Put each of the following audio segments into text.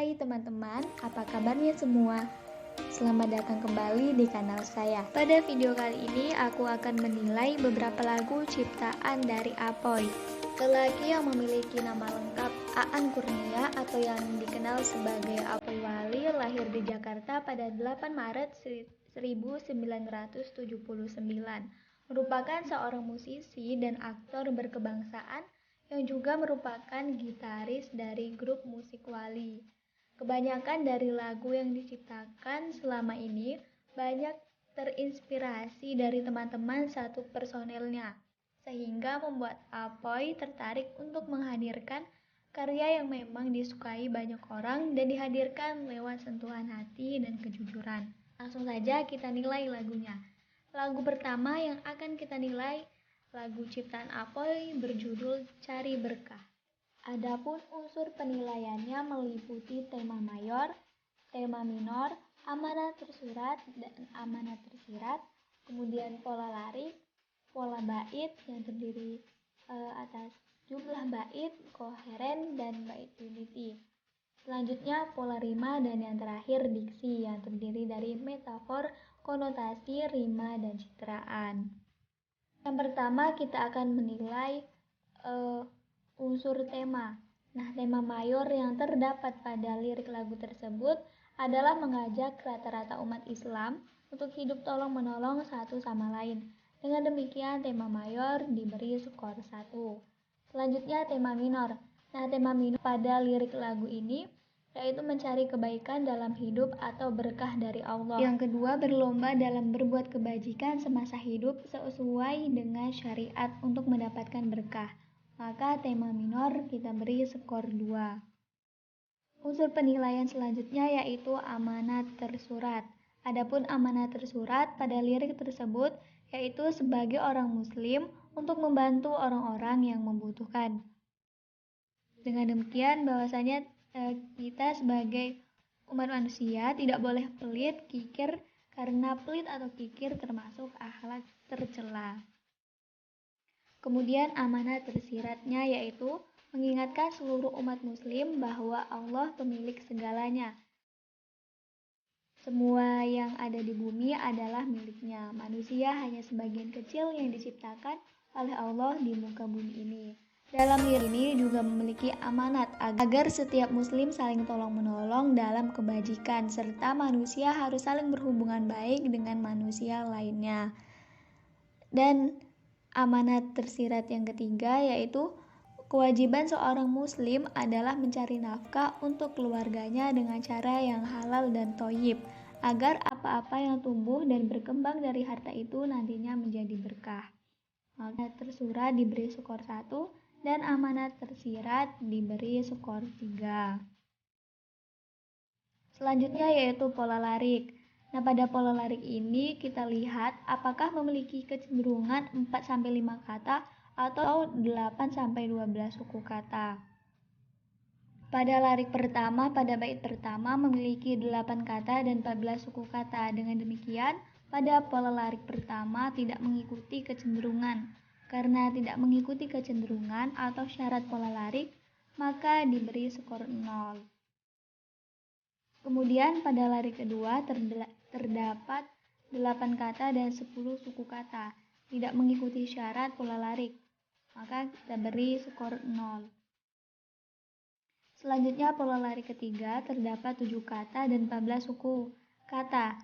Hai teman-teman, apa kabarnya semua? Selamat datang kembali di kanal saya. Pada video kali ini aku akan menilai beberapa lagu ciptaan dari Apoy, lelaki yang memiliki nama lengkap Aan Kurnia atau yang dikenal sebagai Apoy Wali, lahir di Jakarta pada 8 Maret 1979. Merupakan seorang musisi dan aktor berkebangsaan yang juga merupakan gitaris dari grup musik Wali. Kebanyakan dari lagu yang diciptakan selama ini banyak terinspirasi dari teman-teman satu personelnya, sehingga membuat Apoy tertarik untuk menghadirkan karya yang memang disukai banyak orang dan dihadirkan lewat sentuhan hati dan kejujuran. Langsung saja kita nilai lagunya. Lagu pertama yang akan kita nilai lagu ciptaan Apoy berjudul Cari Berkah. Adapun unsur penilaiannya meliputi tema mayor, tema minor, amanat tersurat, dan amanat tersirat, kemudian pola larik, pola bait yang terdiri atas jumlah bait, koheren, dan bait unity. Selanjutnya pola rima dan yang terakhir diksi yang terdiri dari metafor, konotasi, rima, dan citraan. Yang pertama kita akan menilai unsur tema. Nah, tema mayor yang terdapat pada lirik lagu tersebut adalah mengajak rata-rata umat Islam untuk hidup tolong-menolong satu sama lain. Dengan demikian, tema mayor diberi skor 1. Selanjutnya, tema minor. Nah, tema minor pada lirik lagu ini yaitu mencari kebaikan dalam hidup atau berkah dari Allah. Yang kedua, berlomba dalam berbuat kebajikan semasa hidup sesuai dengan syariat untuk mendapatkan berkah. Maka tema minor kita beri skor 2. Unsur penilaian selanjutnya yaitu amanat tersurat. Adapun amanat tersurat pada lirik tersebut yaitu sebagai orang muslim untuk membantu orang-orang yang membutuhkan. Dengan demikian bahwasanya kita sebagai umat manusia tidak boleh pelit, kikir, karena pelit atau kikir termasuk akhlak tercela. Kemudian amanat tersiratnya yaitu mengingatkan seluruh umat muslim bahwa Allah pemilik segalanya. Semua yang ada di bumi adalah miliknya. Manusia hanya sebagian kecil yang diciptakan oleh Allah di muka bumi ini. Dalam lirik ini juga memiliki amanat agar setiap muslim saling tolong-menolong dalam kebajikan, serta manusia harus saling berhubungan baik dengan manusia lainnya. Dan amanat tersirat yang ketiga yaitu kewajiban seorang muslim adalah mencari nafkah untuk keluarganya dengan cara yang halal dan thoyyib, agar apa-apa yang tumbuh dan berkembang dari harta itu nantinya menjadi berkah. Maka tersurat diberi skor 1 dan amanat tersirat diberi skor 3. Selanjutnya yaitu pola larik. Nah, pada pola larik ini kita lihat apakah memiliki kecenderungan 4-5 kata atau 8-12 suku kata. Pada larik pertama, pada bait pertama memiliki 8 kata dan 14 suku kata. Dengan demikian, pada pola larik pertama tidak mengikuti kecenderungan. Karena tidak mengikuti kecenderungan atau syarat pola larik, maka diberi skor 0. Kemudian pada larik kedua terdapat 8 kata dan 10 suku kata, tidak mengikuti syarat pola larik, maka kita beri skor 0. Selanjutnya pola larik ketiga terdapat 7 kata dan 14 suku kata,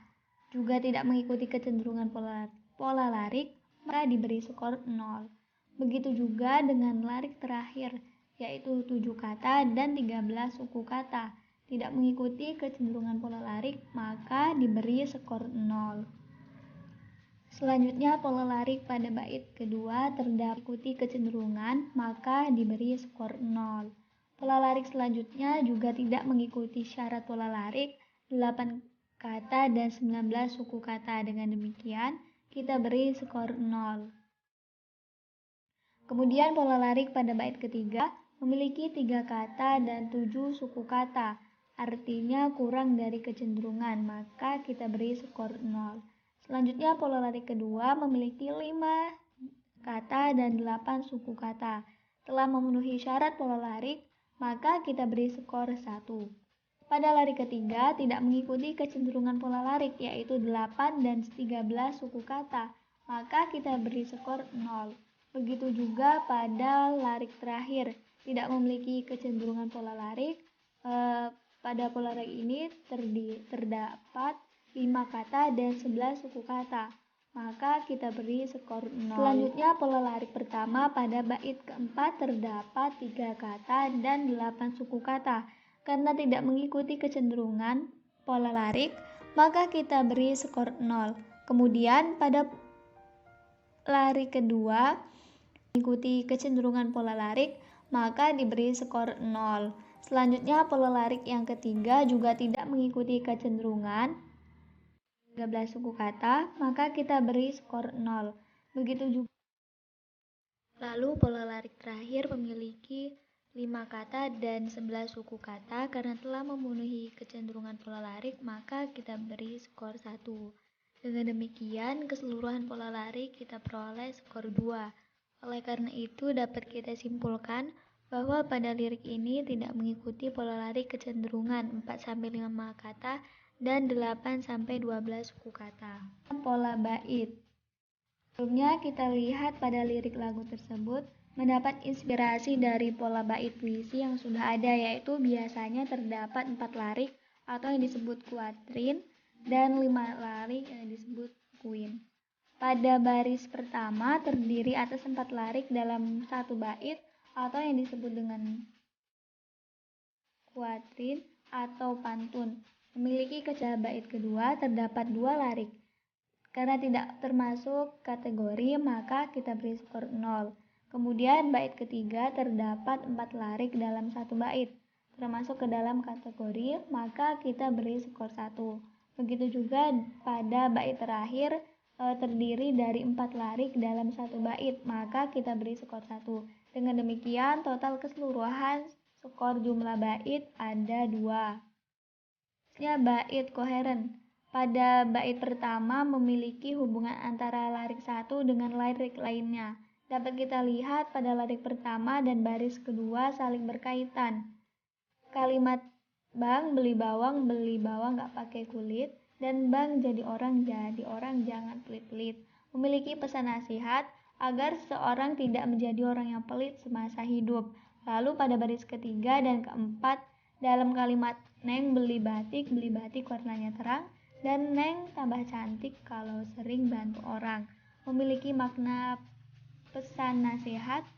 juga tidak mengikuti kecenderungan pola larik, maka diberi skor 0. Begitu juga dengan larik terakhir, yaitu 7 kata dan 13 suku kata, tidak mengikuti kecenderungan pola larik, maka diberi skor 0. Selanjutnya pola larik pada bait kedua terdapat ikuti kecenderungan, maka diberi skor 0. Pola larik selanjutnya juga tidak mengikuti syarat pola larik, 8 kata dan 19 suku kata. Dengan demikian, kita beri skor 0. Kemudian pola larik pada bait ketiga memiliki 3 kata dan 7 suku kata, artinya kurang dari kecenderungan, maka kita beri skor 0. Selanjutnya pola larik kedua memiliki 5 kata dan 8 suku kata. Telah memenuhi syarat pola larik, maka kita beri skor 1. Pada lari ketiga tidak mengikuti kecenderungan pola lari, yaitu 8 dan 13 suku kata, maka kita beri skor 0. Begitu juga pada lari terakhir, tidak memiliki kecenderungan pola lari. Pada pola lari ini terdapat 5 kata dan 11 suku kata, maka kita beri skor 0. Selanjutnya pola lari pertama, pada bait keempat terdapat 3 kata dan 8 suku kata. Karena tidak mengikuti kecenderungan pola lari, maka kita beri skor 0. Kemudian pada lari kedua mengikuti kecenderungan pola lari, maka diberi skor 0. Selanjutnya pola lari yang ketiga juga tidak mengikuti kecenderungan 13 suku kata, maka kita beri skor 0. Begitu juga. Lalu pola lari terakhir memiliki 5 kata dan 11 suku kata. Karena telah memenuhi kecenderungan pola lari, maka kita beri skor 1. Dengan demikian, keseluruhan pola lari kita peroleh skor 2. Oleh karena itu, dapat kita simpulkan bahwa pada lirik ini tidak mengikuti pola lari kecenderungan 4-5 kata dan 8-12 suku kata. Pola bait. Sebelumnya kita lihat pada lirik lagu tersebut mendapat inspirasi dari pola bait puisi yang sudah ada, yaitu biasanya terdapat 4 larik atau yang disebut kuatrin dan 5 larik yang disebut kuin. Pada baris pertama terdiri atas 4 larik dalam satu bait atau yang disebut dengan kuatrin atau pantun. Memiliki bait kedua terdapat 2 larik. Karena tidak termasuk kategori, maka kita beri skor 0. Kemudian bait ketiga terdapat 4 larik dalam satu bait, termasuk ke dalam kategori, maka kita beri skor 1. Begitu juga pada bait terakhir terdiri dari 4 larik dalam satu bait, maka kita beri skor 1. Dengan demikian, total keseluruhan skor jumlah bait ada 2. Bait koheren. Pada bait pertama memiliki hubungan antara larik satu dengan larik lainnya. Dapat kita lihat pada larik pertama dan baris kedua saling berkaitan. Kalimat bang beli bawang gak pakai kulit, dan bang jadi orang jangan pelit-pelit, memiliki pesan nasihat agar seseorang tidak menjadi orang yang pelit semasa hidup. Lalu pada baris ketiga dan keempat dalam kalimat neng beli batik warnanya terang, dan neng tambah cantik kalau sering bantu orang, memiliki makna pesan nasihat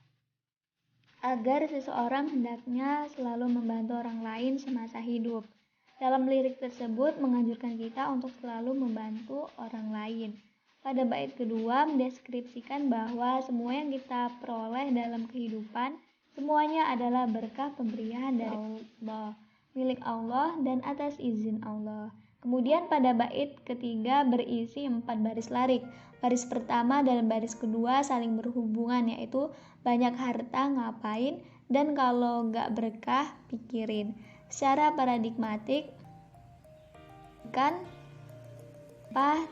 agar seseorang hendaknya selalu membantu orang lain semasa hidup. Dalam lirik tersebut menganjurkan kita untuk selalu membantu orang lain. Pada bait kedua mendeskripsikan bahwa semua yang kita peroleh dalam kehidupan semuanya adalah berkah pemberian dari Allah, milik Allah dan atas izin Allah. Kemudian pada bait ketiga berisi 4 baris larik. Baris pertama dan baris kedua saling berhubungan, yaitu banyak harta ngapain dan kalau gak berkah pikirin. Secara paradigmatik kan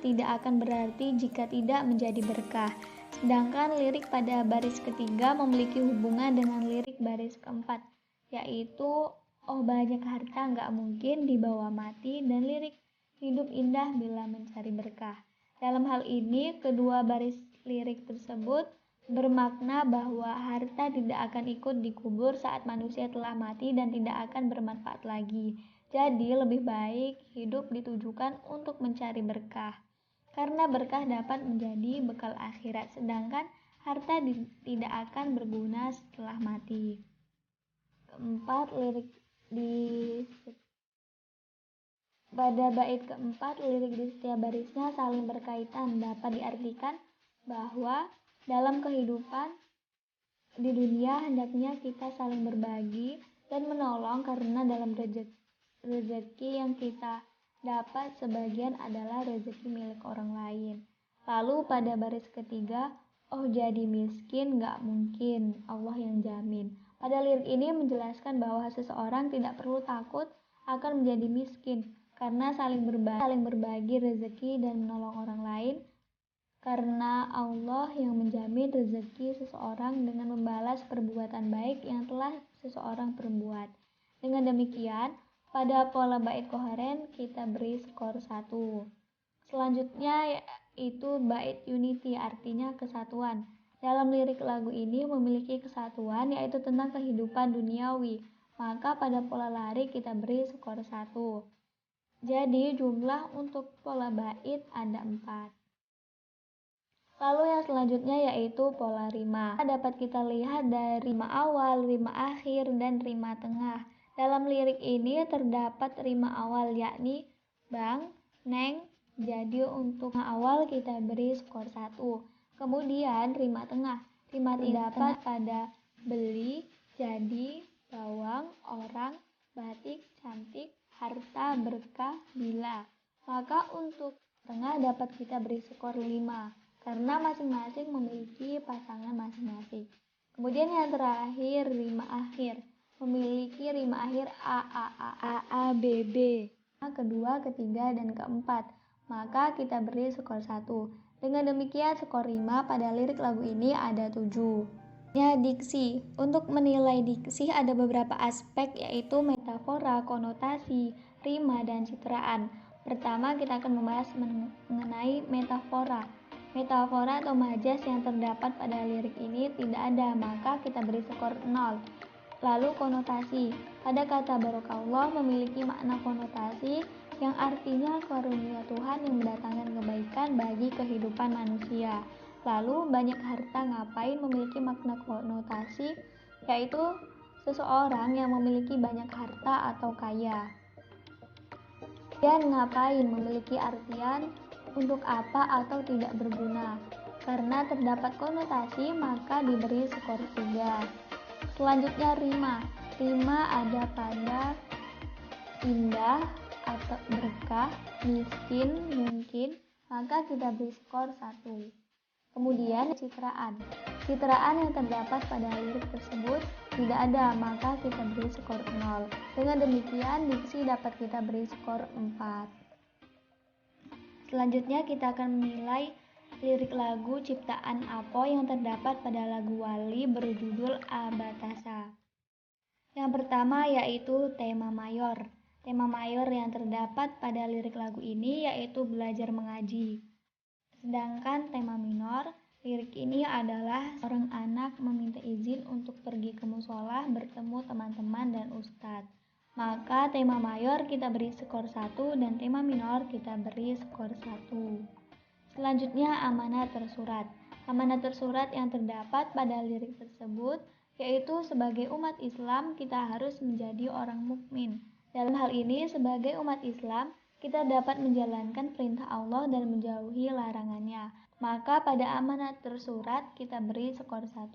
tidak akan berarti jika tidak menjadi berkah. Sedangkan lirik pada baris ketiga memiliki hubungan dengan lirik baris keempat, yaitu oh banyak harta gak mungkin dibawa mati, dan lirik hidup indah bila mencari berkah. Dalam hal ini, kedua baris lirik tersebut bermakna bahwa harta tidak akan ikut dikubur saat manusia telah mati dan tidak akan bermanfaat lagi. Jadi lebih baik hidup ditujukan untuk mencari berkah, karena berkah dapat menjadi bekal akhirat, sedangkan harta tidak akan berguna setelah mati. Keempat, lirik pada bait keempat, lirik di setiap barisnya saling berkaitan. Dapat diartikan bahwa dalam kehidupan di dunia hendaknya kita saling berbagi dan menolong, karena dalam rezeki yang kita dapat sebagian adalah rezeki milik orang lain. Lalu pada baris ketiga, oh jadi miskin gak mungkin, Allah yang jamin. Pada lirik ini menjelaskan bahwa seseorang tidak perlu takut akan menjadi miskin, karena saling berbagi rezeki dan menolong orang lain, karena Allah yang menjamin rezeki seseorang dengan membalas perbuatan baik yang telah seseorang perbuat. Dengan demikian, Pada pola bait koheren kita beri skor 1. Selanjutnya yaitu bait unity, artinya kesatuan. Dalam lirik lagu ini memiliki kesatuan yaitu tentang kehidupan duniawi. Maka pada pola larik kita beri skor 1. Jadi jumlah untuk pola bait ada 4. Lalu yang selanjutnya yaitu pola rima. Dapat kita lihat dari rima awal, rima akhir, dan rima tengah. Dalam lirik ini terdapat rima awal yakni bang, neng. Jadi untuk rima awal kita beri skor 1. Kemudian rima tengah. Rima terdapat pada beli, jadi, bawang, orang, batik, cantik, harta, berkah, bila. Maka untuk tengah dapat kita beri skor 5 karena masing-masing memiliki pasangan masing-masing. Kemudian yang terakhir rima akhir memiliki rima akhir a b b. Kedua, ketiga, dan keempat. Maka kita beri skor 1. Dengan demikian skor rima pada lirik lagu ini ada 7. Diksi. Untuk menilai diksi ada beberapa aspek yaitu metafora, konotasi, rima, dan citraan. Pertama kita akan membahas mengenai metafora. Metafora atau majas yang terdapat pada lirik ini tidak ada, maka kita beri skor 0. Lalu konotasi. Pada kata barokallah memiliki makna konotasi yang artinya karunia Tuhan yang mendatangkan kebaikan bagi kehidupan manusia. Lalu banyak harta ngapain memiliki makna konotasi yaitu seseorang yang memiliki banyak harta atau kaya. Dan ngapain memiliki artian untuk apa atau tidak berguna. Karena terdapat konotasi maka diberi skor 3. Selanjutnya rima. Rima ada pada indah atau berkah, miskin, mungkin, maka kita beri skor 1. Kemudian citraan. Citraan yang terdapat pada lirik tersebut tidak ada, maka kita beri skor 0. Dengan demikian diksi dapat kita beri skor 4. Selanjutnya kita akan menilai lirik lagu ciptaan Apo yang terdapat pada lagu Wali berjudul Abatasa. Yang pertama yaitu tema mayor. Tema mayor yang terdapat pada lirik lagu ini yaitu belajar mengaji. Sedangkan tema minor, lirik ini adalah seorang anak meminta izin untuk pergi ke musola bertemu teman-teman dan ustadz. Maka tema mayor kita beri skor 1 dan tema minor kita beri skor 1. Selanjutnya amanat tersurat. Amanat tersurat yang terdapat pada lirik tersebut yaitu sebagai umat Islam kita harus menjadi orang mukmin. Dalam hal ini sebagai umat Islam kita dapat menjalankan perintah Allah dan menjauhi larangannya. Maka pada amanat tersurat kita beri skor 1.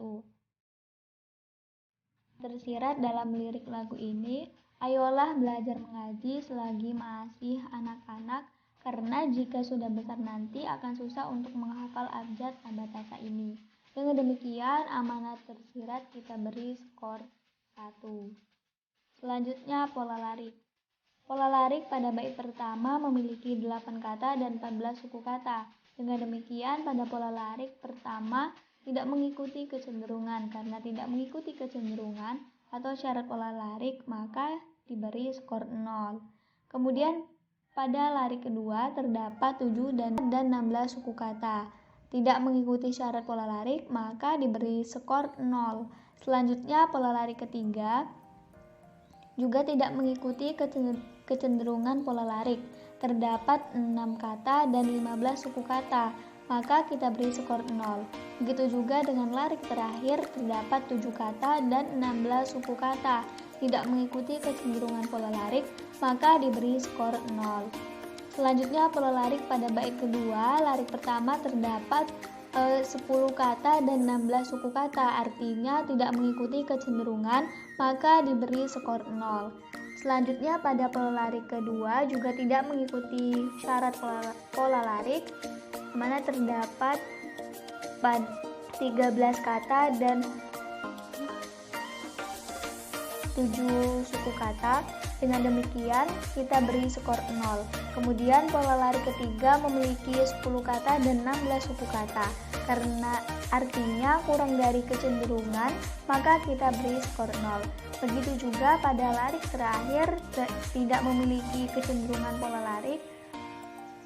Tersirat dalam lirik lagu ini, ayolah belajar mengaji selagi masih anak-anak, karena jika sudah besar nanti akan susah untuk menghafal abjad abatasa ini. Dengan demikian amanat tersirat kita beri skor 1. Selanjutnya pola larik. Pola larik pada bait pertama memiliki 8 kata dan 14 suku kata. Dengan demikian pada pola larik pertama tidak mengikuti kecenderungan. Karena tidak mengikuti kecenderungan atau syarat pola larik maka diberi skor 0. Kemudian pada larik kedua terdapat 7 dan 16 suku kata. Tidak mengikuti syarat pola larik maka diberi skor 0. Selanjutnya pola larik ketiga juga tidak mengikuti kecenderungan pola larik. Terdapat 6 kata dan 15 suku kata, maka kita beri skor 0. Begitu juga dengan larik terakhir terdapat 7 kata dan 16 suku kata. Tidak mengikuti kecenderungan pola larik, maka diberi skor 0. Selanjutnya pola larik pada bait kedua, larik pertama terdapat 10 kata dan 16 suku kata, artinya tidak mengikuti kecenderungan, maka diberi skor 0. Selanjutnya pada pola larik kedua juga tidak mengikuti syarat pola larik, mana terdapat 13 kata dan 7 suku kata. Dengan demikian kita beri skor 0. Kemudian pola larik ketiga memiliki 10 kata dan 16 suku kata. Karena artinya kurang dari kecenderungan, maka kita beri skor 0. Begitu juga pada larik terakhir tidak memiliki kecenderungan pola larik,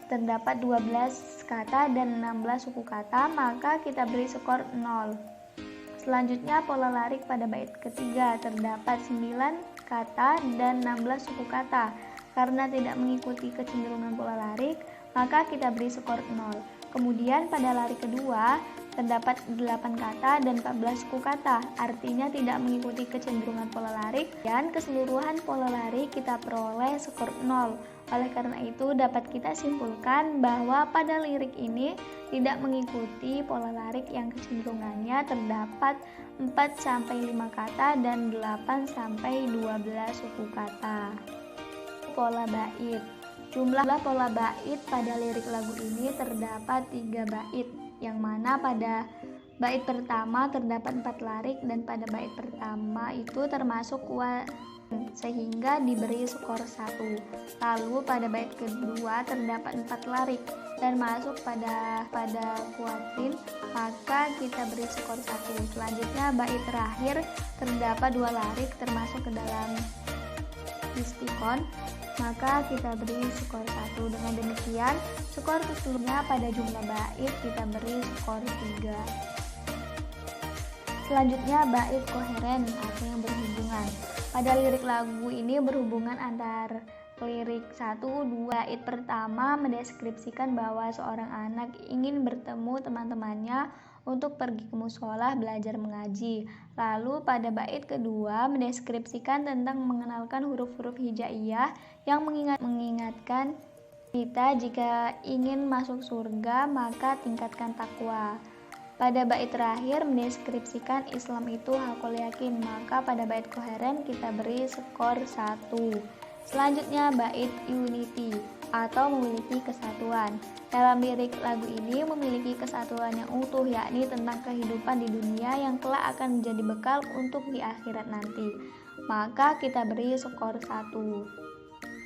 terdapat 12 kata dan 16 suku kata, maka kita beri skor 0. Selanjutnya pola larik pada bait ketiga, terdapat 9 kata dan 16 suku kata. Karena tidak mengikuti kecenderungan pola larik, maka kita beri skor 0. Kemudian pada larik kedua, terdapat 8 kata dan 14 suku kata, artinya tidak mengikuti kecenderungan pola larik, dan keseluruhan pola larik kita peroleh skor 0. Oleh karena itu dapat kita simpulkan bahwa pada lirik ini tidak mengikuti pola larik yang kecenderungannya terdapat 4-5 kata dan 8-12 suku kata. Pola bait. Jumlah pola bait pada lirik lagu ini terdapat 3 bait, yang mana pada bait pertama terdapat 4 larik dan pada bait pertama itu termasuk sehingga diberi skor 1. Lalu pada bait kedua terdapat 4 larik dan masuk pada kuatrin, maka kita beri skor 1. Selanjutnya bait terakhir terdapat 2 larik termasuk ke dalam istikon, maka kita beri skor 1. Dengan demikian skor keseluruhannya pada jumlah bait kita beri skor 3. Selanjutnya bait koheren atau yang berhubungan. Pada lirik lagu ini berhubungan antar lirik 1-2. Bait pertama mendeskripsikan bahwa seorang anak ingin bertemu teman-temannya untuk pergi ke musola belajar mengaji. Lalu pada bait kedua mendeskripsikan tentang mengenalkan huruf-huruf hijaiyah yang mengingatkan kita jika ingin masuk surga maka tingkatkan takwa. Pada bait terakhir mendeskripsikan Islam itu hakul yakin, maka pada bait koheren kita beri skor 1. Selanjutnya bait unity atau memiliki kesatuan. Dalam lirik lagu ini memiliki kesatuan yang utuh, yakni tentang kehidupan di dunia yang kelak akan menjadi bekal untuk di akhirat nanti. Maka kita beri skor 1.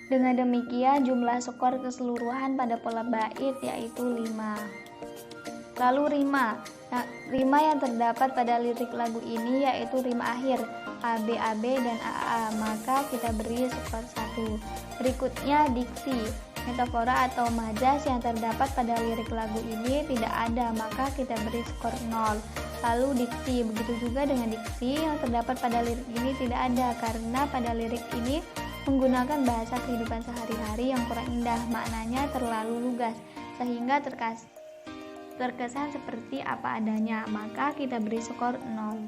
Dengan demikian jumlah skor keseluruhan pada pola bait yaitu 5. Lalu rima. Rima yang terdapat pada lirik lagu ini yaitu rima akhir AB dan AA, maka kita beri skor 1. Berikutnya diksi. Metafora atau majas yang terdapat pada lirik lagu ini tidak ada, maka kita beri skor 0. Lalu diksi. Begitu juga dengan diksi yang terdapat pada lirik ini tidak ada, karena pada lirik ini menggunakan bahasa kehidupan sehari-hari yang kurang indah, maknanya terlalu lugas sehingga terkesan seperti apa adanya, maka kita beri skor 0.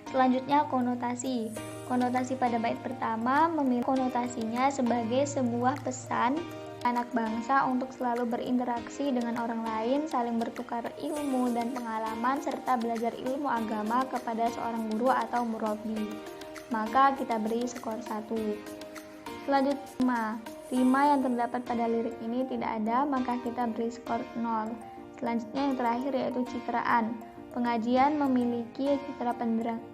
Selanjutnya konotasi. Konotasi pada bait pertama memiliki konotasinya sebagai sebuah pesan anak bangsa untuk selalu berinteraksi dengan orang lain, saling bertukar ilmu dan pengalaman, serta belajar ilmu agama kepada seorang guru atau murabbi. Maka kita beri skor 1. Selanjutnya rima yang terdapat pada lirik ini tidak ada, maka kita beri skor 0. Selanjutnya yang terakhir yaitu citraan. Pengajian memiliki citra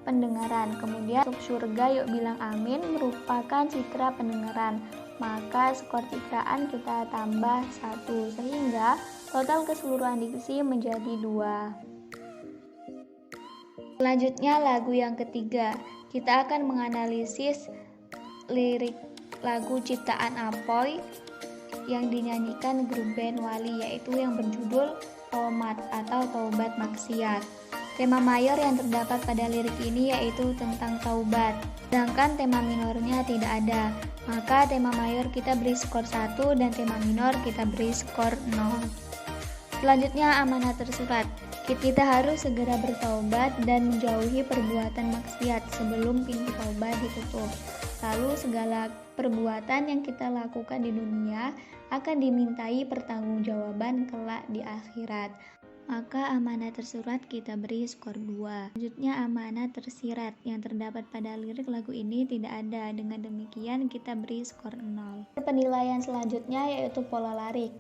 pendengaran. Kemudian untuk surga yuk bilang amin merupakan citra pendengaran. Maka skor citraan kita tambah 1 sehingga total keseluruhan diksi menjadi 2. Selanjutnya lagu yang ketiga. Kita akan menganalisis lirik lagu ciptaan Apoy yang dinyanyikan grup band Wali, yaitu yang berjudul Tomat atau Taubat Maksiat. Tema mayor yang terdapat pada lirik ini yaitu tentang taubat, sedangkan tema minornya tidak ada. Maka tema mayor kita beri skor 1 dan tema minor kita beri skor 0. Selanjutnya amanah tersurat. Kita harus segera bertaubat dan menjauhi perbuatan maksiat sebelum pintu taubat ditutup. Lalu segala perbuatan yang kita lakukan di dunia akan dimintai pertanggungjawaban kelak di akhirat. Maka amanah tersurat kita beri skor 2. Selanjutnya amanah tersirat yang terdapat pada lirik lagu ini tidak ada. Dengan demikian kita beri skor 0. Penilaian selanjutnya yaitu pola larik.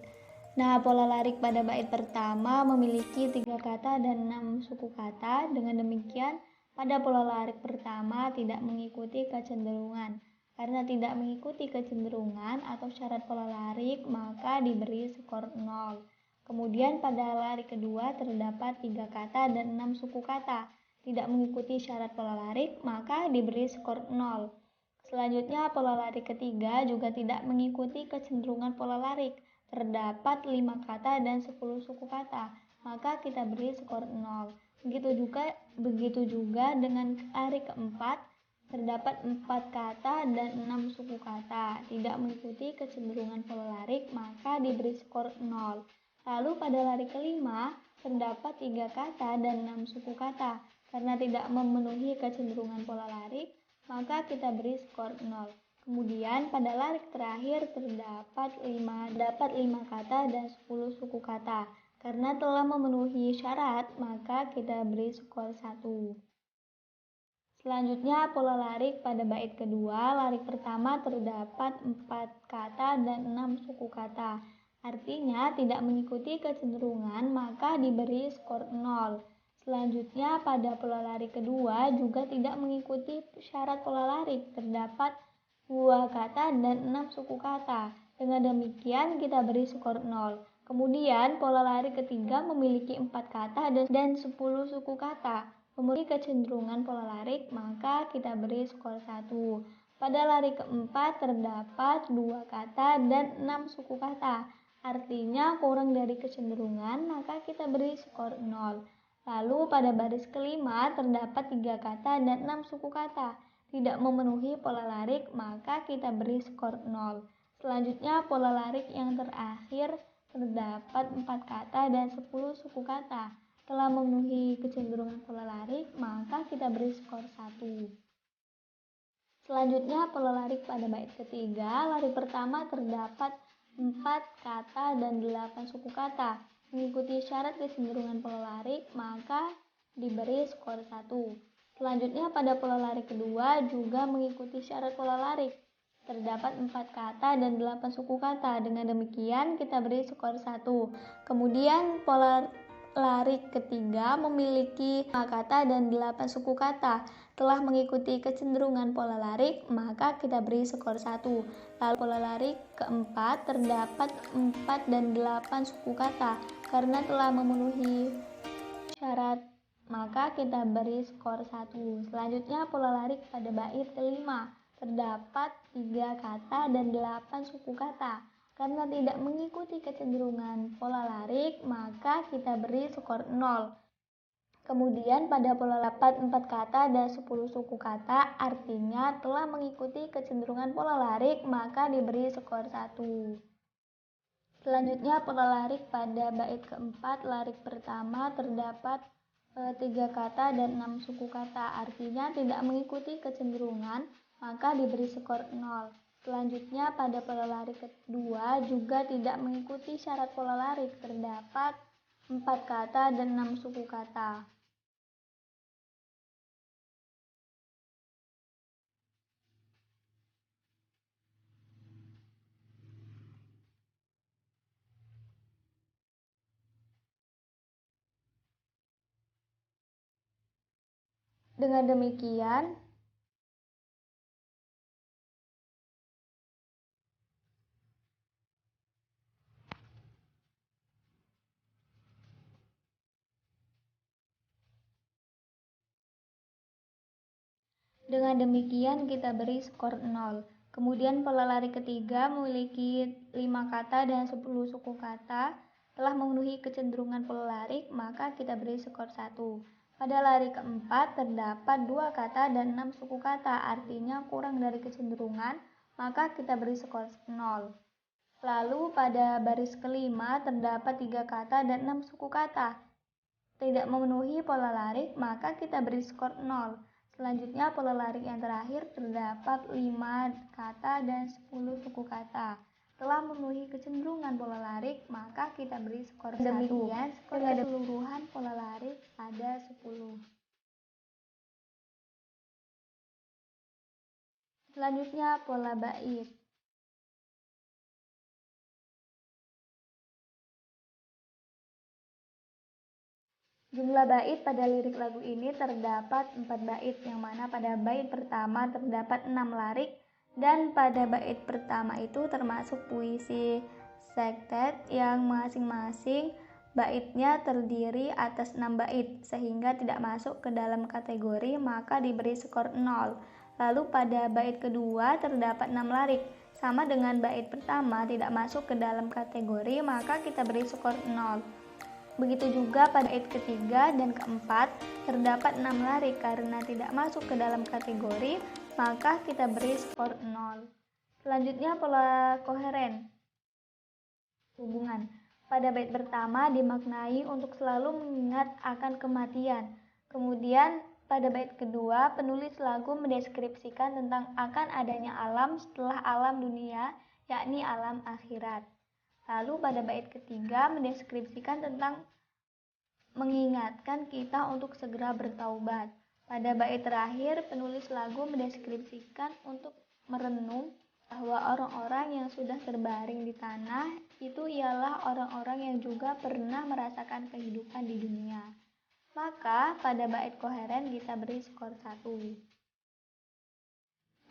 Nah, pola larik pada bait pertama memiliki 3 kata dan 6 suku kata. Dengan demikian, pada pola larik pertama tidak mengikuti kecenderungan. Karena tidak mengikuti kecenderungan atau syarat pola larik, maka diberi skor 0. Kemudian pada lari kedua terdapat 3 kata dan 6 suku kata. Tidak mengikuti syarat pola larik, maka diberi skor 0. Selanjutnya pola larik ketiga juga tidak mengikuti kecenderungan pola larik. Terdapat 5 kata dan 10 suku kata, maka kita beri skor 0. Begitu juga dengan lari keempat, terdapat 4 kata dan 6 suku kata. Tidak mengikuti kecenderungan pola larik, maka diberi skor 0. Lalu pada lari kelima, terdapat 3 kata dan 6 suku kata. Karena tidak memenuhi kecenderungan pola larik, maka kita beri skor 0. Kemudian pada lari terakhir terdapat 5 kata dan 10 suku kata. Karena telah memenuhi syarat, maka kita beri skor 1. Selanjutnya pola larik pada bait kedua. Larik pertama terdapat 4 kata dan 6 suku kata. Artinya tidak mengikuti kecenderungan, maka diberi skor 0. Selanjutnya pada pola lari kedua juga tidak mengikuti syarat pola larik. Terdapat 2 kata dan 6 suku kata. Dengan demikian kita beri skor 0. Kemudian pola lari ketiga memiliki 4 kata dan 10 suku kata. Memiliki kecenderungan pola larik, maka kita beri skor 1. Pada lari keempat terdapat 2 kata dan 6 suku kata. Artinya kurang dari kecenderungan, maka kita beri skor 0. Lalu pada baris kelima terdapat 3 kata dan 6 suku kata. Tidak memenuhi pola larik, maka kita beri skor 0. Selanjutnya pola larik yang terakhir terdapat 4 kata dan 10 suku kata. Telah memenuhi kecenderungan pola larik, maka kita beri skor 1. Selanjutnya pola larik pada bait ketiga. Lari pertama terdapat 4 kata dan 8 suku kata. Mengikuti syarat kecenderungan pola larik, maka diberi skor 1. Selanjutnya pada pola lari kedua juga mengikuti syarat pola larik. Terdapat 4 kata dan 8 suku kata. Dengan demikian kita beri skor 1. Kemudian pola lari ketiga memiliki 5 kata dan 8 suku kata. Telah mengikuti kecenderungan pola larik, maka kita beri skor 1. Lalu pola lari keempat terdapat 4 dan 8 suku kata. Karena telah memenuhi syarat, maka kita beri skor 1. Selanjutnya pola lari pada bait kelima. Terdapat 3 kata dan 8 suku kata. Karena tidak mengikuti kecenderungan pola larik, maka kita beri skor 0. Kemudian pada pola dapat 4 kata dan 10 suku kata, artinya telah mengikuti kecenderungan pola larik, maka diberi skor 1. Selanjutnya pola larik pada bait keempat. Larik pertama terdapat 3 kata dan 6 suku kata, artinya tidak mengikuti kecenderungan, maka diberi skor 0. Selanjutnya pada pola larik kedua juga tidak mengikuti syarat pola larik, terdapat 4 kata dan 6 suku kata. Dengan demikian, kita beri skor 0. Kemudian pola lari ketiga memiliki 5 kata dan 10 suku kata. Telah memenuhi kecenderungan pola larik, maka kita beri skor 1. Pada lari keempat terdapat 2 kata dan 6 suku kata, artinya kurang dari kecenderungan, maka kita beri skor 0. Lalu pada baris kelima terdapat 3 kata dan 6 suku kata. Tidak memenuhi pola larik, maka kita beri skor 0. Selanjutnya pola larik yang terakhir terdapat 5 kata dan 10 suku kata. Telah memenuhi kecenderungan pola larik, maka kita beri skor 1. Demikian skor keseluruhan pola larik ada 10. Selanjutnya pola bait. Jumlah bait pada lirik lagu ini terdapat 4 bait, yang mana pada bait pertama terdapat 6 larik, dan pada bait pertama itu termasuk puisi sektet yang masing-masing baitnya terdiri atas 6 bait sehingga tidak masuk ke dalam kategori, maka diberi skor 0. Lalu pada bait kedua terdapat 6 larik, sama dengan bait pertama tidak masuk ke dalam kategori, maka kita beri skor 0. Begitu juga pada bait ketiga dan keempat terdapat 6 larik, karena tidak masuk ke dalam kategori, maka kita beri skor 0. Selanjutnya pola koheren. Hubungan. Pada bait pertama dimaknai untuk selalu mengingat akan kematian. Kemudian pada bait kedua penulis lagu mendeskripsikan tentang akan adanya alam setelah alam dunia, yakni alam akhirat. Lalu pada bait ketiga mendeskripsikan tentang mengingatkan kita untuk segera bertaubat. Pada bait terakhir penulis lagu mendeskripsikan untuk merenung bahwa orang-orang yang sudah terbaring di tanah itu ialah orang-orang yang juga pernah merasakan kehidupan di dunia. Maka pada bait koheren kita beri skor 1.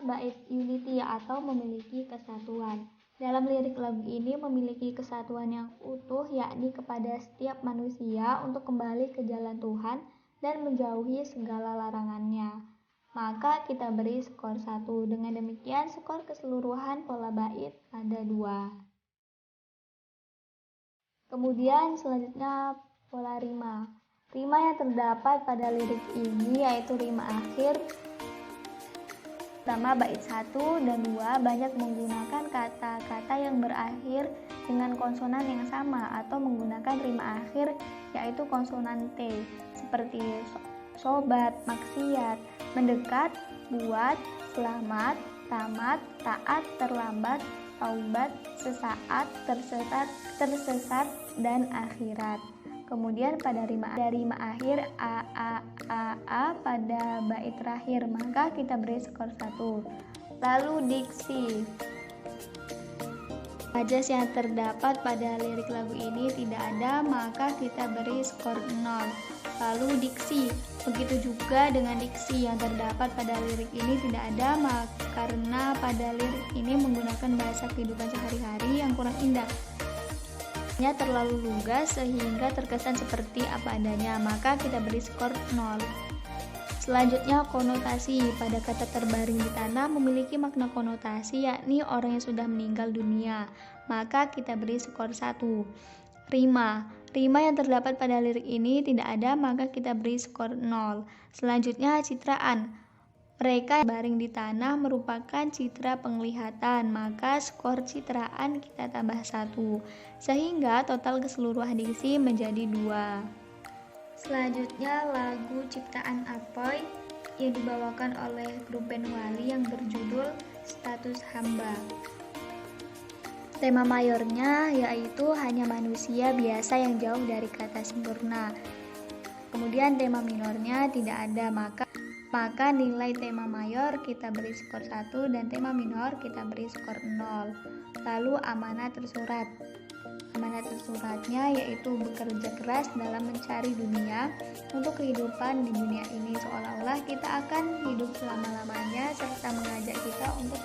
Bait unity atau memiliki kesatuan. Dalam lirik lagu ini memiliki kesatuan yang utuh, yakni kepada setiap manusia untuk kembali ke jalan Tuhan dan menjauhi segala larangannya. Maka kita beri skor 1. Dengan demikian skor keseluruhan pola bait ada 2. Kemudian selanjutnya pola rima. Rima yang terdapat pada lirik ini yaitu rima akhir. Pertama bait 1 dan 2 banyak menggunakan kata-kata yang berakhir dengan konsonan yang sama atau menggunakan rima akhir yaitu konsonan T, seperti sobat, maksiat, mendekat, buat, selamat, tamat, taat, terlambat, taubat, sesaat, tersesat, dan akhirat. Kemudian pada rima akhir a pada bait terakhir, maka kita beri skor 1. Lalu diksi. Majas yang terdapat pada lirik lagu ini tidak ada, maka kita beri skor 0. Lalu diksi. Begitu juga dengan diksi yang terdapat pada lirik ini tidak ada, karena pada lirik ini menggunakan bahasa kehidupan sehari-hari yang kurang indah. Terlalu lugas sehingga terkesan seperti apa adanya, maka kita beri skor 0. Selanjutnya konotasi. Pada kata terbaring di tanah memiliki makna konotasi, yakni orang yang sudah meninggal dunia, maka kita beri skor 1. Rima yang terdapat pada lirik ini tidak ada, maka kita beri skor 0. Selanjutnya citraan. Mereka yang baring di tanah merupakan citra penglihatan, maka skor citraan kita tambah 1, sehingga total keseluruhan diksi menjadi 2. Selanjutnya lagu ciptaan Apoy yang dibawakan oleh grup band Wali yang berjudul Status Hamba. Tema mayornya yaitu hanya manusia biasa yang jauh dari kata sempurna. Kemudian tema minornya tidak ada, maka nilai tema mayor kita beri skor 1 dan tema minor kita beri skor 0. Lalu amanat tersurat. Amanat tersuratnya yaitu bekerja keras dalam mencari dunia untuk kehidupan di dunia ini, seolah-olah kita akan hidup selama-lamanya, serta mengajak kita untuk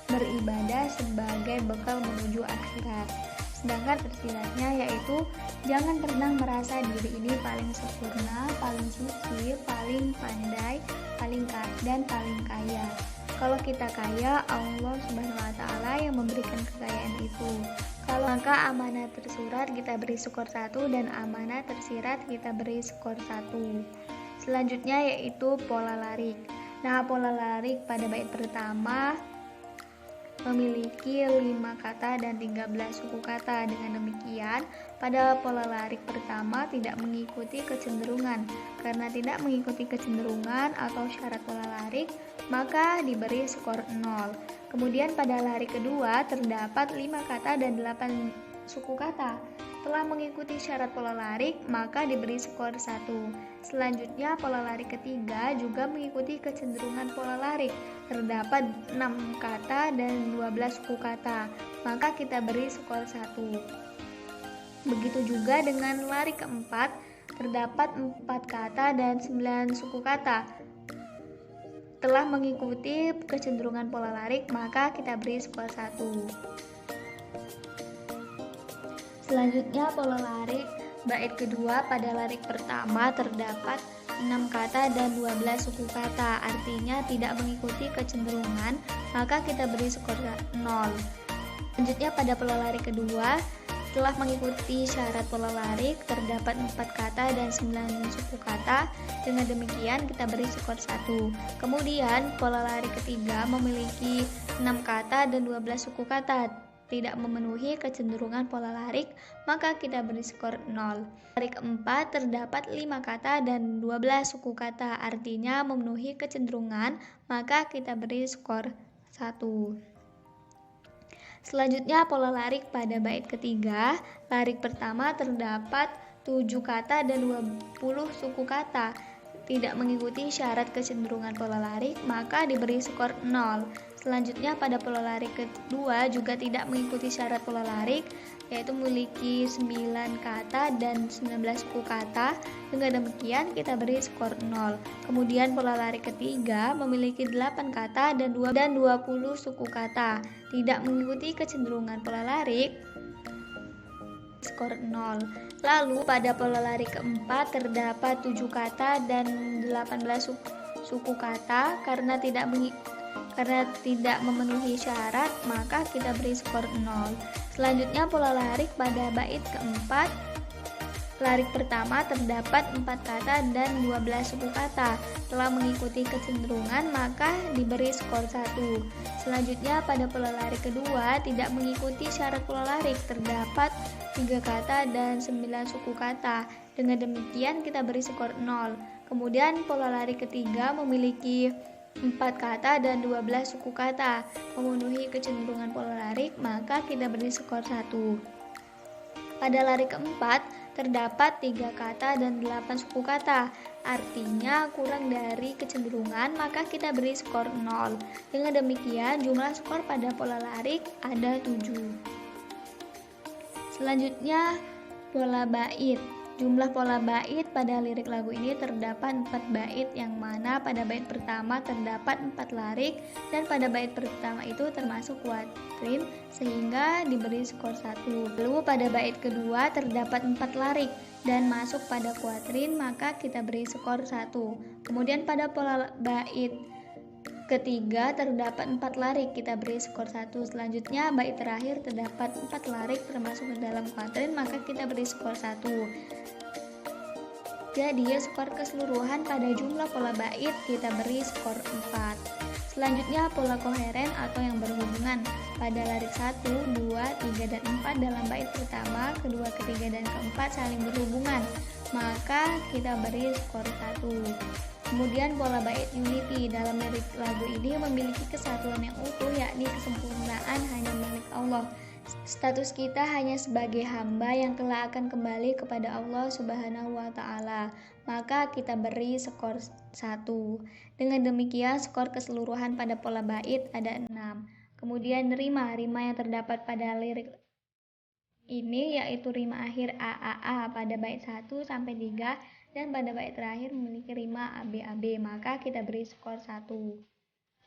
beribadah sebagai bekal menuju akhirat. Sedangkan tersiratnya yaitu jangan pernah merasa diri ini paling sempurna, paling suci, paling pandai, dan paling kaya. Kalau kita kaya, Allah Subhanahu wa Ta'ala yang memberikan kekayaan itu. Kalau maka amanat tersurat kita beri skor 1 dan amanat tersirat kita beri skor 1. Selanjutnya yaitu pola larik. Nah, pola larik pada bait pertama memiliki 5 kata dan 13 suku kata. Dengan demikian, pada pola larik pertama tidak mengikuti kecenderungan. Karena tidak mengikuti kecenderungan atau syarat pola larik, maka diberi skor 0. Kemudian pada larik kedua terdapat 5 kata dan 8 suku kata. Telah mengikuti syarat pola larik, maka diberi skor 1. Selanjutnya pola larik ketiga juga mengikuti kecenderungan pola larik. Terdapat 6 kata dan 12 suku kata, maka kita beri skor 1. Begitu juga dengan larik keempat, terdapat 4 kata dan 9 suku kata. Telah mengikuti kecenderungan pola larik, maka kita beri skor 1. Selanjutnya pola larik bait kedua. Pada larik pertama terdapat 6 kata dan 12 suku kata, artinya tidak mengikuti kecenderungan, maka kita beri skor 0. Selanjutnya pada pola larik kedua, setelah mengikuti syarat pola larik terdapat 4 kata dan 9 suku kata, dengan demikian kita beri skor 1. Kemudian pola larik ketiga memiliki 6 kata dan 12 suku kata, tidak memenuhi kecenderungan pola larik, maka kita beri skor 0. Larik keempat terdapat 5 kata dan 12 suku kata, artinya memenuhi kecenderungan, maka kita beri skor 1. Selanjutnya pola larik pada bait ketiga. Larik pertama terdapat 7 kata dan 20 suku kata, tidak mengikuti syarat kecenderungan pola larik, maka diberi skor 0. Selanjutnya pada pola larik kedua juga tidak mengikuti syarat pola larik, yaitu memiliki 9 kata dan 19 suku kata. Dengan demikian kita beri skor 0. Kemudian pola larik ketiga memiliki 8 kata dan 20 suku kata, tidak mengikuti kecenderungan pola larik, skor 0. Lalu pada pola larik keempat terdapat 7 kata dan 18 suku kata, karena tidak memenuhi syarat, maka kita beri skor 0. Selanjutnya pola larik pada bait keempat. Larik pertama terdapat 4 kata dan 12 suku kata, telah mengikuti kecenderungan, maka diberi skor 1. Selanjutnya pada pola larik kedua tidak mengikuti syarat pola larik, terdapat 3 kata dan 9 suku kata. Dengan demikian kita beri skor 0. Kemudian pola larik ketiga memiliki 4 kata dan 12 suku kata, memenuhi kecenderungan pola larik, maka kita beri skor 1. Pada larik keempat terdapat 3 kata dan 8 suku kata, artinya kurang dari kecenderungan, maka kita beri skor 0. Dengan demikian jumlah skor pada pola larik ada 7. Selanjutnya pola bait. Jumlah pola bait pada lirik lagu ini terdapat 4 bait, yang mana pada bait pertama terdapat 4 larik, dan pada bait pertama itu termasuk kuatrin, sehingga diberi skor 1. Lalu pada bait kedua terdapat 4 larik dan masuk pada kuatrin, maka kita beri skor 1. Kemudian pada pola bait ketiga terdapat 4 larik, kita beri skor 1. Selanjutnya bait terakhir terdapat 4 larik termasuk ke dalam kuatrin, maka kita beri skor 1. Jadi skor keseluruhan pada jumlah pola bait kita beri skor 4. Selanjutnya pola koheren atau yang berhubungan. Pada larik 1, 2, 3, dan 4 dalam bait pertama, kedua, ketiga, dan keempat saling berhubungan, maka kita beri skor 1. Kemudian pola bait unity. Dalam lirik lagu ini memiliki kesatuan yang utuh, yakni kesempurnaan hanya milik Allah. Status kita hanya sebagai hamba yang kelak akan kembali kepada Allah Subhanahu wa Ta'ala, maka kita beri skor 1. Dengan demikian skor keseluruhan pada pola bait ada 6. Kemudian rima yang terdapat pada lirik ini yaitu rima akhir AAA pada bait 1 sampai 3, dan pada bait terakhir memiliki rima ABAB, maka kita beri skor 1.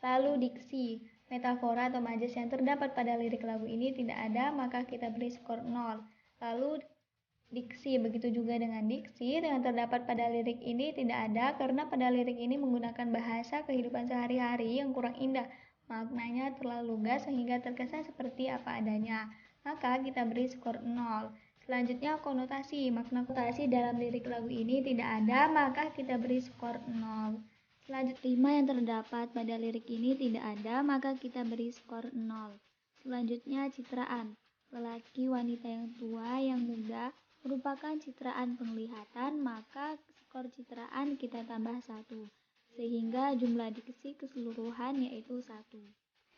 Lalu diksi, metafora atau majas yang terdapat pada lirik lagu ini tidak ada, maka kita beri skor 0. Lalu diksi, begitu juga dengan diksi yang terdapat pada lirik ini tidak ada, karena pada lirik ini menggunakan bahasa kehidupan sehari-hari yang kurang indah, maknanya terlalu lugas sehingga terkesan seperti apa adanya, maka kita beri skor 0. Selanjutnya konotasi, makna konotasi dalam lirik lagu ini tidak ada, maka kita beri skor 0. Selanjutnya rima yang terdapat pada lirik ini tidak ada, maka kita beri skor 0. Selanjutnya citraan. Lelaki, wanita yang tua, yang muda merupakan citraan penglihatan, maka skor citraan kita tambah 1, sehingga jumlah diksi keseluruhan yaitu 1.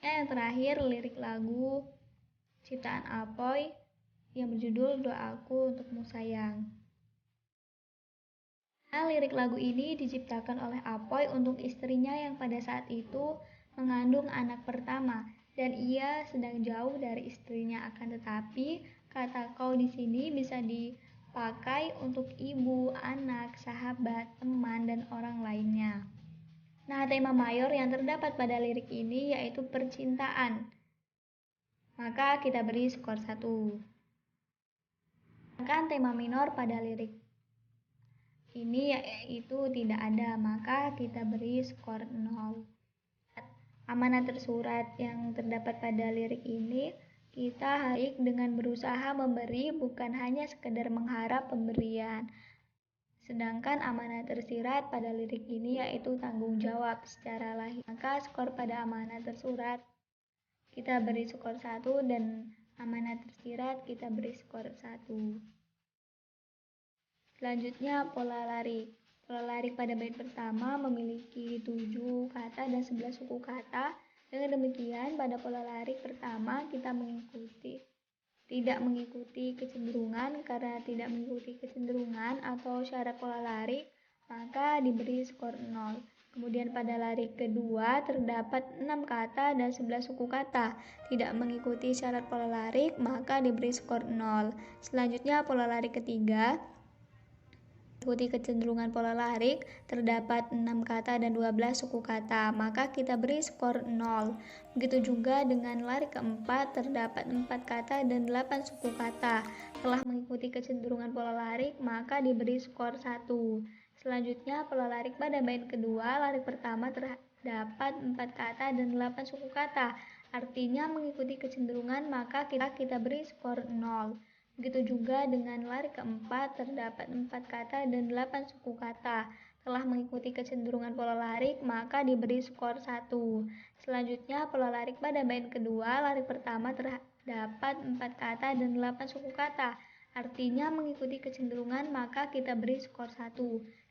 Yang terakhir lirik lagu ciptaan Apoy yang berjudul Doaku Untukmu Sayang. Lirik lagu ini diciptakan oleh Apoy untuk istrinya yang pada saat itu mengandung anak pertama, dan ia sedang jauh dari istrinya. Akan tetapi kata kau di sini bisa dipakai untuk ibu, anak, sahabat, teman, dan orang lainnya. Nah, tema mayor yang terdapat pada lirik ini yaitu percintaan, maka kita beri skor 1. Sedangkan tema minor pada lirik ini yaitu tidak ada, maka kita beri skor 0. Amanat tersurat yang terdapat pada lirik ini kita harus dengan berusaha memberi, bukan hanya sekedar mengharap pemberian. Sedangkan amanat tersirat pada lirik ini yaitu tanggung jawab secara lahir. Maka skor pada amanat tersurat kita beri skor 1 dan amanat tersirat kita beri skor 1. Selanjutnya pola larik. Pola larik pada bait pertama memiliki 7 kata dan 11 suku kata. Dengan demikian pada pola larik pertama kita tidak mengikuti kecenderungan. Karena tidak mengikuti kecenderungan atau syarat pola larik, maka diberi skor 0. Kemudian pada larik kedua terdapat 6 kata dan 11 suku kata. Tidak mengikuti syarat pola larik, maka diberi skor 0. Selanjutnya pola larik ketiga mengikuti kecenderungan pola larik, terdapat 6 kata dan 12 suku kata, maka kita beri skor 0. Begitu juga dengan larik keempat, terdapat 4 kata dan 8 suku kata. Telah mengikuti kecenderungan pola larik, maka diberi skor 1. Selanjutnya, pola larik pada bait kedua, larik pertama terdapat 4 kata dan 8 suku kata. Artinya mengikuti kecenderungan, maka kita beri skor 0. Begitu juga dengan larik keempat, terdapat 4 kata dan 8 suku kata. Telah mengikuti kecenderungan pola larik, maka diberi skor 1. Selanjutnya, pola larik pada bait kedua, larik pertama terdapat 4 kata dan 8 suku kata. Artinya mengikuti kecenderungan, maka kita beri skor 1.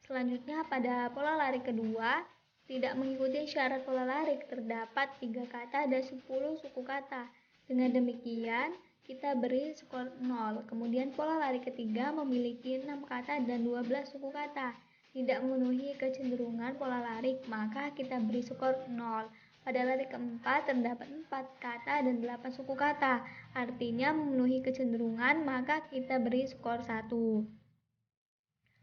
Selanjutnya, pada pola larik kedua, tidak mengikuti syarat pola larik, terdapat 3 kata dan 10 suku kata. Dengan demikian, kita beri skor 0. Kemudian pola larik ketiga memiliki 6 kata dan 12 suku kata. Tidak memenuhi kecenderungan pola larik, maka kita beri skor 0. Pada larik keempat terdapat 4 kata dan 8 suku kata. Artinya memenuhi kecenderungan, maka kita beri skor 1.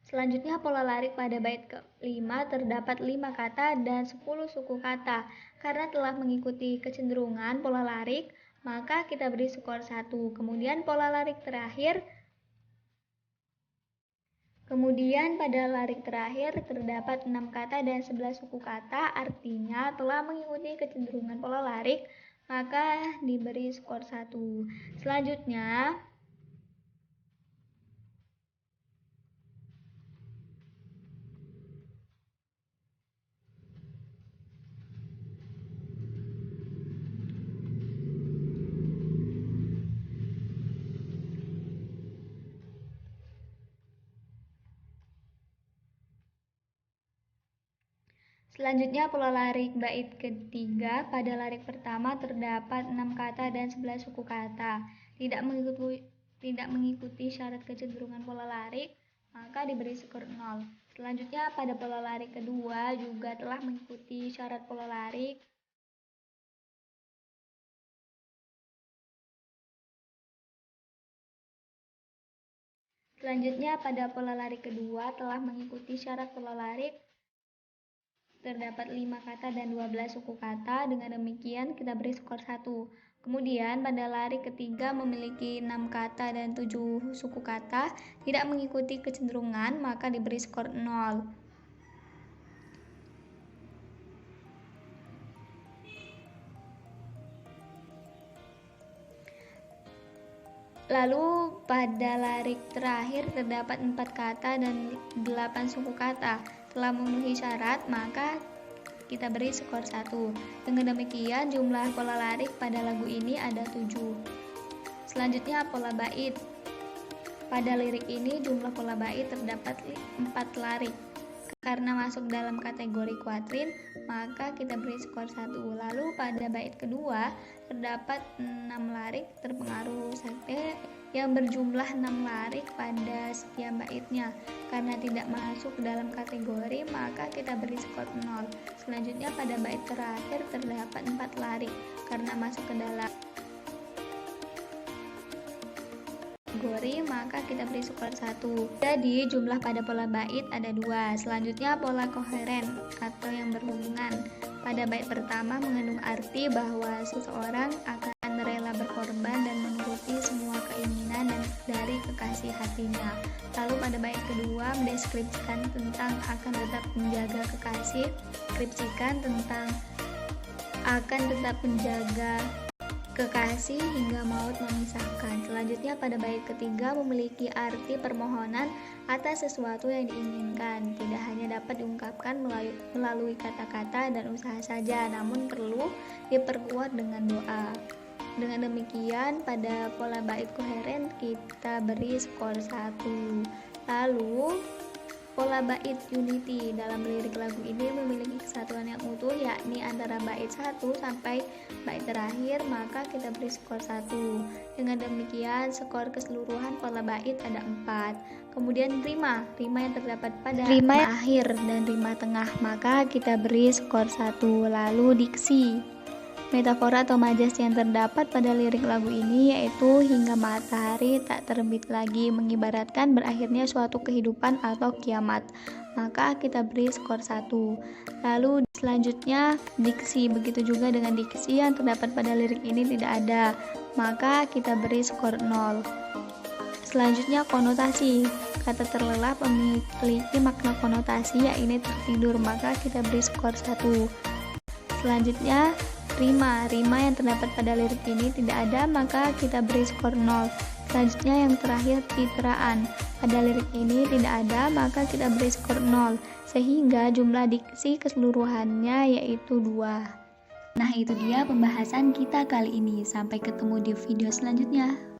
Selanjutnya pola larik pada bait kelima terdapat 5 kata dan 10 suku kata. Karena telah mengikuti kecenderungan pola larik, maka kita beri skor 1. Kemudian pada larik terakhir terdapat 6 kata dan 11 suku kata, artinya telah mengikuti kecenderungan pola larik, maka diberi skor 1. Selanjutnya, pola larik bait ketiga. Pada larik pertama terdapat 6 kata dan 11 suku kata. Tidak mengikuti syarat kecenderungan pola larik, maka diberi skor 0. Selanjutnya, pada pola larik kedua juga telah mengikuti syarat pola larik. Terdapat 5 kata dan 12 suku kata. Dengan demikian kita beri skor 1. Kemudian pada larik ketiga memiliki 6 kata dan 7 suku kata. Tidak mengikuti kecenderungan, maka diberi skor 0. Lalu pada larik terakhir terdapat 4 kata dan 8 suku kata. Telah memenuhi syarat, maka kita beri skor 1. Dengan demikian jumlah pola larik pada lagu ini ada 7. Selanjutnya pola bait. Pada lirik ini jumlah pola bait terdapat 4 larik. Karena masuk dalam kategori kuatrin, maka kita beri skor 1. Lalu pada bait kedua terdapat 6 larik terpengaruh sakte yang berjumlah 6 larik pada setiap baitnya. Karena tidak masuk dalam kategori, maka kita beri skor 0. Selanjutnya pada bait terakhir terdapat 4 larik karena masuk ke dalam kategori, maka kita beri skor 1. Jadi jumlah pada pola bait ada 2. Selanjutnya pola koheren atau yang berhubungan. Pada bait pertama mengandung arti bahwa seseorang akan rela berkorban dan menuruti semua keinginan dari kekasih hatinya. Lalu pada bait kedua mendeskripsikan tentang akan tetap menjaga kekasih, deskripsikan tentang akan tetap menjaga kekasih hingga maut memisahkan. Selanjutnya pada bait ketiga memiliki arti permohonan atas sesuatu yang diinginkan. Tidak hanya dapat diungkapkan melalui kata-kata dan usaha saja, namun perlu diperkuat dengan doa. Dengan demikian pada pola bait koheren kita beri skor 1. Lalu pola bait unity dalam lirik lagu ini memiliki kesatuan yang utuh, yakni antara bait 1 sampai bait terakhir, maka kita beri skor 1. Dengan demikian skor keseluruhan pola bait ada 4. Kemudian rima yang terdapat pada rima akhir dan rima tengah, maka kita beri skor 1. Lalu diksi, metafora atau majas yang terdapat pada lirik lagu ini yaitu hingga matahari tak terbit lagi, mengibaratkan berakhirnya suatu kehidupan atau kiamat, maka kita beri skor 1. Lalu selanjutnya diksi, begitu juga dengan diksi yang terdapat pada lirik ini tidak ada, maka kita beri skor 0. Selanjutnya konotasi, kata terlelap memiliki makna konotasi yakni tertidur, maka kita beri skor 1. Selanjutnya rima yang terdapat pada lirik ini tidak ada, maka kita beri skor 0. Selanjutnya yang terakhir citraan, pada lirik ini tidak ada, maka kita beri skor 0, sehingga jumlah diksi keseluruhannya yaitu 2. Nah, itu dia pembahasan kita kali ini. Sampai ketemu di video selanjutnya.